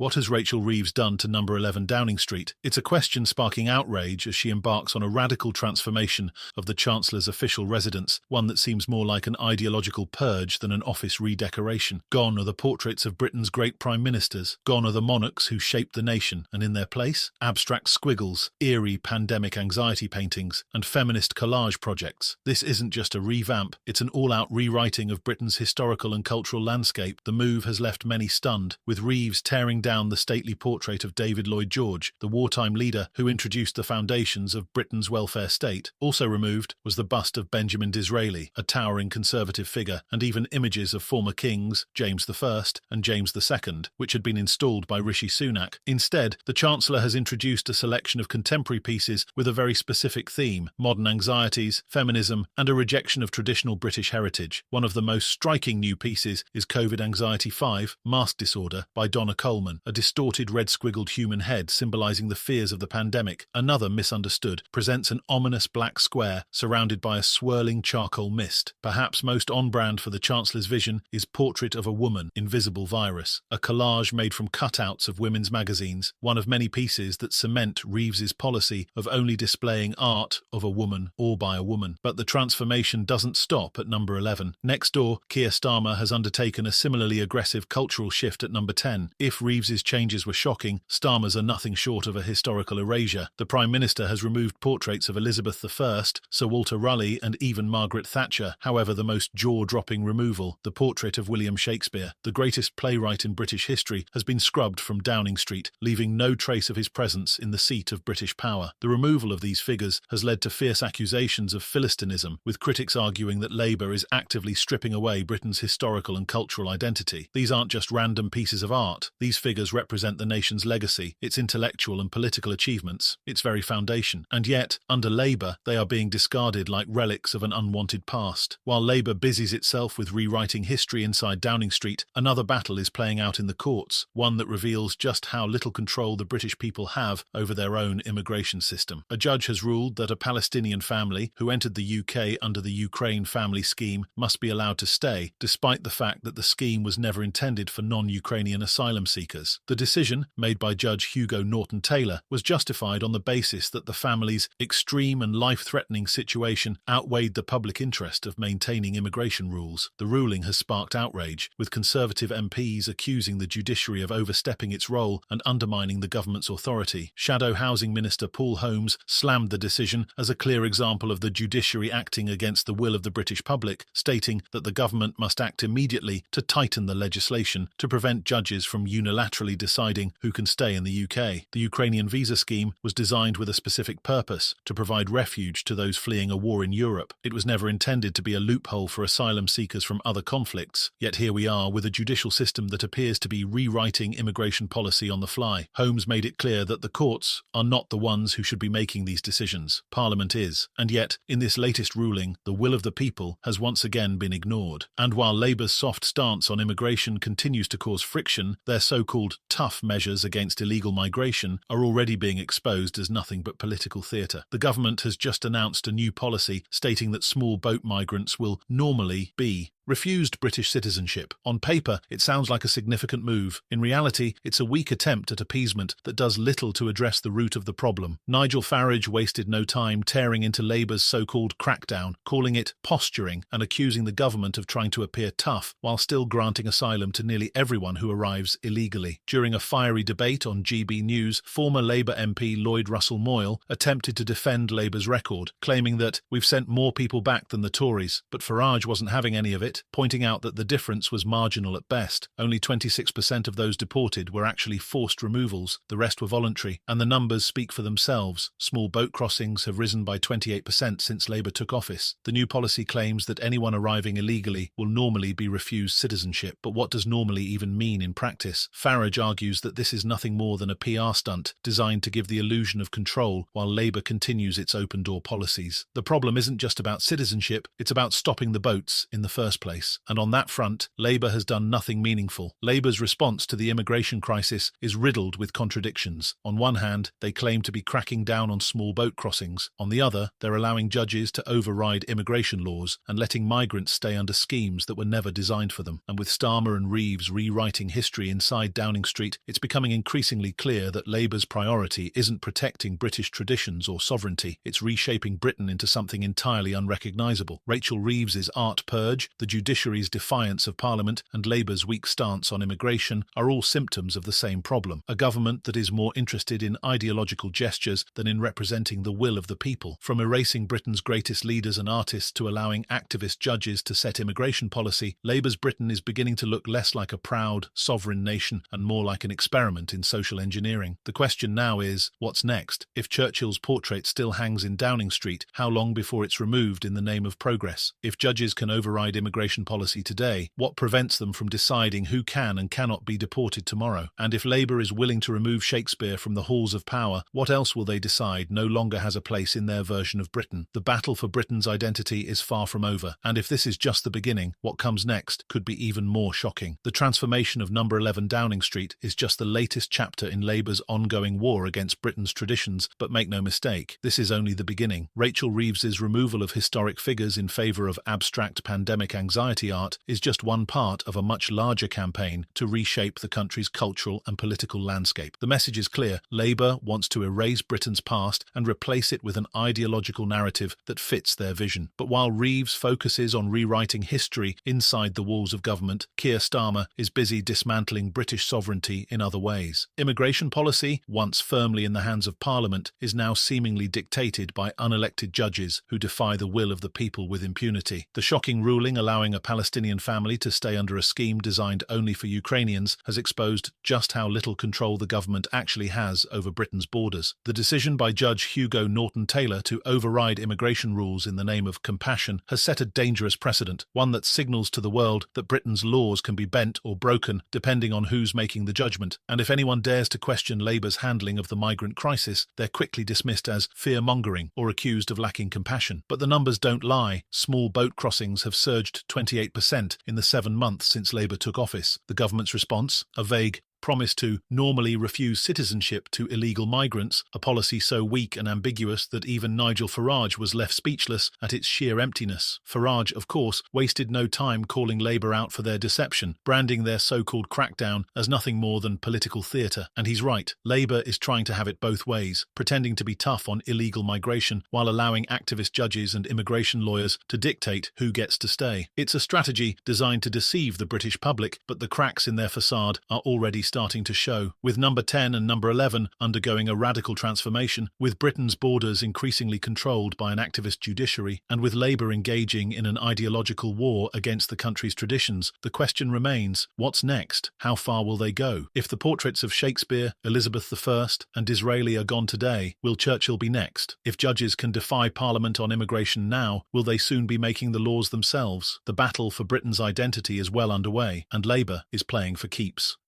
What has Rachel Reeves done to number 11 Downing Street? It's a question sparking outrage as she embarks on a radical transformation of the Chancellor's official residence, one that seems more like an ideological purge than an office redecoration. Gone are the portraits of Britain's great prime ministers. Gone are the monarchs who shaped the nation, and in their place, abstract squiggles, eerie pandemic anxiety paintings, and feminist collage projects. This isn't just a revamp, it's an all-out rewriting of Britain's historical and cultural landscape. The move has left many stunned, with Reeves tearing down the stately portrait of David Lloyd George, the wartime leader who introduced the foundations of Britain's welfare state. Also removed was the bust of Benjamin Disraeli, a towering conservative figure, and even images of former kings, James I and James II, which had been installed by Rishi Sunak. Instead, the Chancellor has introduced a selection of contemporary pieces with a very specific theme: modern anxieties, feminism, and a rejection of traditional British heritage. One of the most striking new pieces is COVID Anxiety 5, Mask Disorder, by Donna Coleman, a distorted red-squiggled human head symbolizing the fears of the pandemic. Another, Misunderstood, presents an ominous black square surrounded by a swirling charcoal mist. Perhaps most on-brand for the Chancellor's vision is Portrait of a Woman, Invisible Virus, a collage made from cutouts of women's magazines, one of many pieces that cement Reeves's policy of only displaying art of a woman or by a woman. But the transformation doesn't stop at number 11. Next door, Keir Starmer has undertaken a similarly aggressive cultural shift at number 10. If Reeves's changes were shocking, Starmer's are nothing short of a historical erasure. The Prime Minister has removed portraits of Elizabeth I, Sir Walter Raleigh, and even Margaret Thatcher. However, the most jaw-dropping removal, the portrait of William Shakespeare, the greatest playwright in British history, has been scrubbed from Downing Street, leaving no trace of his presence in the seat of British power. The removal of these figures has led to fierce accusations of Philistinism, with critics arguing that Labour is actively stripping away Britain's historical and cultural identity. These aren't just random pieces of art. These figures represent the nation's legacy, its intellectual and political achievements, its very foundation. And yet, under Labour, they are being discarded like relics of an unwanted past. While Labour busies itself with rewriting history inside Downing Street, another battle is playing out in the courts, one that reveals just how little control the British people have over their own immigration system. A judge has ruled that a Palestinian family who entered the UK under the Ukraine family scheme must be allowed to stay, despite the fact that the scheme was never intended for non-Ukrainian asylum seekers. The decision, made by Judge Hugo Norton-Taylor, was justified on the basis that the family's extreme and life-threatening situation outweighed the public interest of maintaining immigration rules. The ruling has sparked outrage, with Conservative MPs accusing the judiciary of overstepping its role and undermining the government's authority. Shadow Housing Minister Paul Holmes slammed the decision as a clear example of the judiciary acting against the will of the British public, stating that the government must act immediately to tighten the legislation to prevent judges from unilaterally deciding who can stay in the UK. The Ukrainian visa scheme was designed with a specific purpose: to provide refuge to those fleeing a war in Europe. It was never intended to be a loophole for asylum seekers from other conflicts. Yet here we are with a judicial system that appears to be rewriting immigration policy on the fly. Holmes made it clear that the courts are not the ones who should be making these decisions. Parliament is. And yet, in this latest ruling, the will of the people has once again been ignored. And while Labour's soft stance on immigration continues to cause friction, their so-called tough measures against illegal migration are already being exposed as nothing but political theatre. The government has just announced a new policy stating that small boat migrants will normally be refused British citizenship. On paper, it sounds like a significant move. In reality, it's a weak attempt at appeasement that does little to address the root of the problem. Nigel Farage wasted no time tearing into Labour's so-called crackdown, calling it posturing and accusing the government of trying to appear tough while still granting asylum to nearly everyone who arrives illegally. During a fiery debate on GB News, former Labour MP Lloyd Russell Moyle attempted to defend Labour's record, claiming that we've sent more people back than the Tories, but Farage wasn't having any of it, pointing out that the difference was marginal at best. Only 26% of those deported were actually forced removals, the rest were voluntary, and the numbers speak for themselves. Small boat crossings have risen by 28% since Labour took office. The new policy claims that anyone arriving illegally will normally be refused citizenship, but what does normally even mean in practice? Farage argues that this is nothing more than a PR stunt designed to give the illusion of control while Labour continues its open-door policies. The problem isn't just about citizenship, it's about stopping the boats in the first place. And on that front, Labour has done nothing meaningful. Labour's response to the immigration crisis is riddled with contradictions. On one hand, they claim to be cracking down on small boat crossings. On the other, they're allowing judges to override immigration laws and letting migrants stay under schemes that were never designed for them. And with Starmer and Reeves rewriting history inside Downing Street, it's becoming increasingly clear that Labour's priority isn't protecting British traditions or sovereignty, it's reshaping Britain into something entirely unrecognisable. Rachel Reeves's art purge, the judiciary's defiance of Parliament, and Labour's weak stance on immigration are all symptoms of the same problem. A government that is more interested in ideological gestures than in representing the will of the people. From erasing Britain's greatest leaders and artists to allowing activist judges to set immigration policy, Labour's Britain is beginning to look less like a proud, sovereign nation and more like an experiment in social engineering. The question now is, what's next? If Churchill's portrait still hangs in Downing Street, how long before it's removed in the name of progress? If judges can override immigration policy today, what prevents them from deciding who can and cannot be deported tomorrow? And if Labour is willing to remove Shakespeare from the halls of power, what else will they decide no longer has a place in their version of Britain? The battle for Britain's identity is far from over, and if this is just the beginning, what comes next could be even more shocking. The transformation of number 11 Downing Street is just the latest chapter in Labour's ongoing war against Britain's traditions, but make no mistake, this is only the beginning. Rachel Reeves's removal of historic figures in favour of abstract pandemic anxiety art is just one part of a much larger campaign to reshape the country's cultural and political landscape. The message is clear. Labour wants to erase Britain's past and replace it with an ideological narrative that fits their vision. But while Reeves focuses on rewriting history inside the walls of government, Keir Starmer is busy dismantling British sovereignty in other ways. Immigration policy, once firmly in the hands of Parliament, is now seemingly dictated by unelected judges who defy the will of the people with impunity. The shocking ruling allowing a Palestinian family to stay under a scheme designed only for Ukrainians has exposed just how little control the government actually has over Britain's borders. The decision by Judge Hugo Norton-Taylor to override immigration rules in the name of compassion has set a dangerous precedent, one that signals to the world that Britain's laws can be bent or broken depending on who's making the judgment. And if anyone dares to question Labour's handling of the migrant crisis, they're quickly dismissed as fear-mongering or accused of lacking compassion. But the numbers don't lie. Small boat crossings have surged 28% in the 7 months since Labour took office. The government's response? A vague promise to normally refuse citizenship to illegal migrants, a policy so weak and ambiguous that even Nigel Farage was left speechless at its sheer emptiness. Farage, of course, wasted no time calling Labour out for their deception, branding their so-called crackdown as nothing more than political theatre. And he's right. Labour is trying to have it both ways, pretending to be tough on illegal migration while allowing activist judges and immigration lawyers to dictate who gets to stay. It's a strategy designed to deceive the British public, but the cracks in their facade are already starting to show, with number 10 and number 11 undergoing a radical transformation, with Britain's borders increasingly controlled by an activist judiciary, and with Labour engaging in an ideological war against the country's traditions. The question remains, what's next? How far will they go? If the portraits of Shakespeare, Elizabeth I, and Disraeli are gone today, will Churchill be next? If judges can defy Parliament on immigration now, will they soon be making the laws themselves? The battle for Britain's identity is well underway, and Labour is playing for keeps.